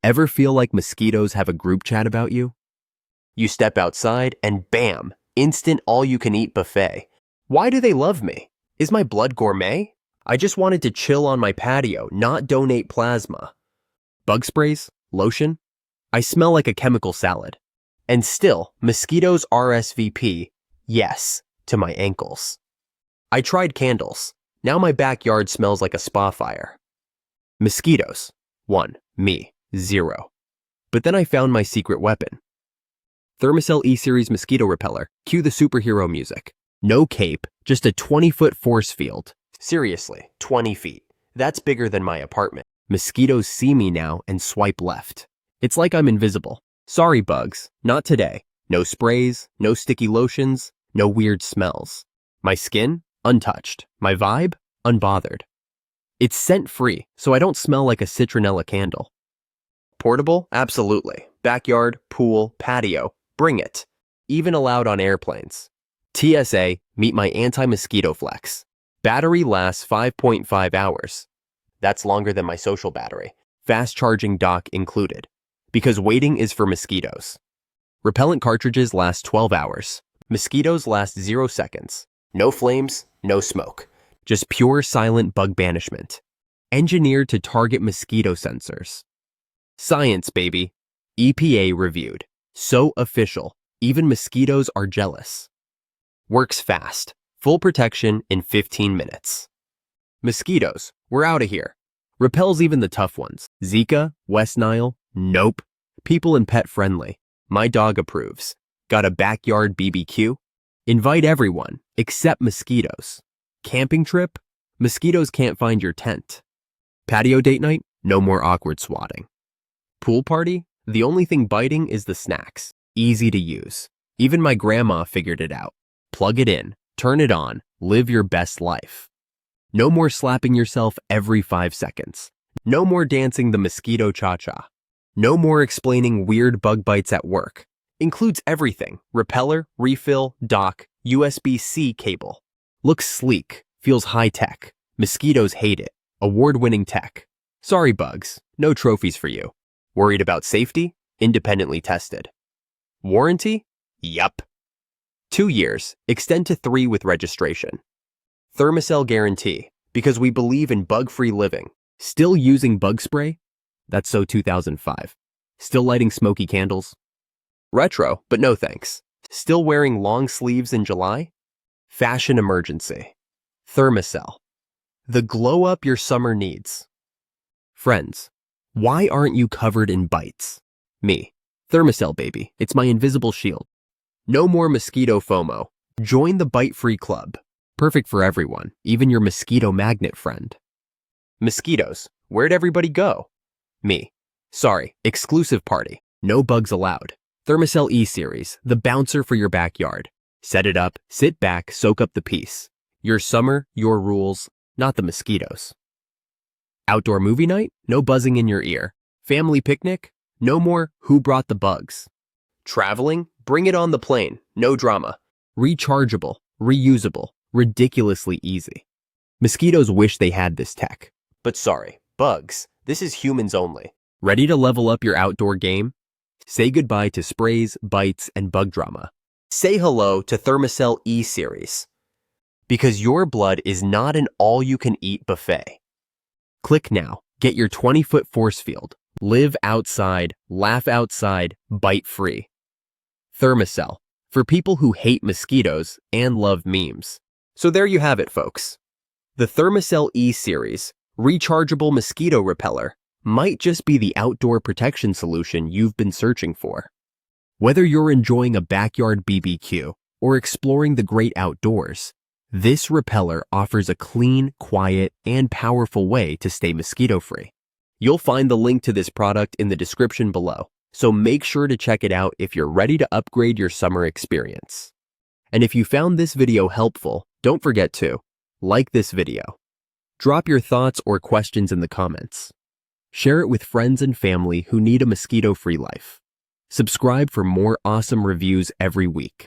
Ever feel like mosquitoes have a group chat about you? You step outside and bam, instant all-you-can-eat buffet. Why do they love me? Is my blood gourmet? I just wanted to chill on my patio, not donate plasma. Bug sprays? Lotion? I smell like a chemical salad. And still, mosquitoes RSVP, yes, to my ankles. I tried candles. Now my backyard smells like a spa fire. Mosquitoes. 1. Me. 0. But then I found my secret weapon. Thermacell E-Series Mosquito Repeller. Cue the superhero music. No cape, just a 20-foot force field. Seriously, 20 feet. That's bigger than my apartment. Mosquitoes see me now and swipe left. It's like I'm invisible. Sorry, bugs, not today. No sprays, no sticky lotions, no weird smells. My skin? Untouched. My vibe? Unbothered. It's scent-free, so I don't smell like a citronella candle. Portable? Absolutely. Backyard, pool, patio. Bring it. Even allowed on airplanes. TSA, meet my anti-mosquito flex. Battery lasts 5.5 hours. That's longer than my social battery. Fast charging dock included. Because waiting is for mosquitoes. Repellent cartridges last 12 hours. Mosquitoes last 0 seconds. No flames, no smoke. Just pure silent bug banishment. Engineered to target mosquito sensors. Science, baby. EPA reviewed. So official, even mosquitoes are jealous. Works fast. Full protection in 15 minutes. Mosquitoes, we're out of here. Repels even the tough ones. Zika, West Nile, nope. People and pet friendly. My dog approves. Got a backyard BBQ? Invite everyone, except mosquitoes. Camping trip? Mosquitoes can't find your tent. Patio date night? No more awkward swatting. Pool party? The only thing biting is the snacks. Easy to use. Even my grandma figured it out. Plug it in, turn it on, live your best life. No more slapping yourself every 5 seconds. No more dancing the mosquito cha-cha. No more explaining weird bug bites at work. Includes everything. Repeller, refill, dock, USB-C cable. Looks sleek, feels high-tech. Mosquitoes hate it. Award-winning tech. Sorry, bugs, no trophies for you. Worried about safety? Independently tested. Warranty? Yup. 2 years, extend to 3 with registration. Thermacell guarantee, because we believe in bug-free living. Still using bug spray? That's so 2005. Still lighting smoky candles? Retro, but no thanks. Still wearing long sleeves in July? Fashion emergency. Thermacell. The glow up your summer needs. Friends, why aren't you covered in bites? Me. Thermacell, baby. It's my invisible shield. No more mosquito FOMO. Join the bite-free club. Perfect for everyone, even your mosquito magnet friend. Mosquitoes. Where'd everybody go? Me. Sorry, exclusive party. No bugs allowed. Thermacell E-Series, the bouncer for your backyard. Set it up, sit back, soak up the peace. Your summer, your rules, not the mosquitoes. Outdoor movie night? No buzzing in your ear. Family picnic? No more who brought the bugs. Traveling? Bring it on the plane. No drama. Rechargeable, reusable, ridiculously easy. Mosquitoes wish they had this tech. But sorry, bugs, this is humans only. Ready to level up your outdoor game? Say goodbye to sprays, bites, and bug drama. Say hello to Thermacell E-Series. Because your blood is not an all-you-can-eat buffet. Click now. Get your 20-foot force field. Live outside, laugh outside, bite free. Thermacell, for people who hate mosquitoes and love memes. So there you have it, folks. The Thermacell E-Series Rechargeable Mosquito Repeller might just be the outdoor protection solution you've been searching for. Whether you're enjoying a backyard BBQ or exploring the great outdoors, this repeller offers a clean, quiet, and powerful way to stay mosquito-free. You'll find the link to this product in the description below, so make sure to check it out if you're ready to upgrade your summer experience. And if you found this video helpful, don't forget to like this video. Drop your thoughts or questions in the comments. Share it with friends and family who need a mosquito-free life. Subscribe for more awesome reviews every week.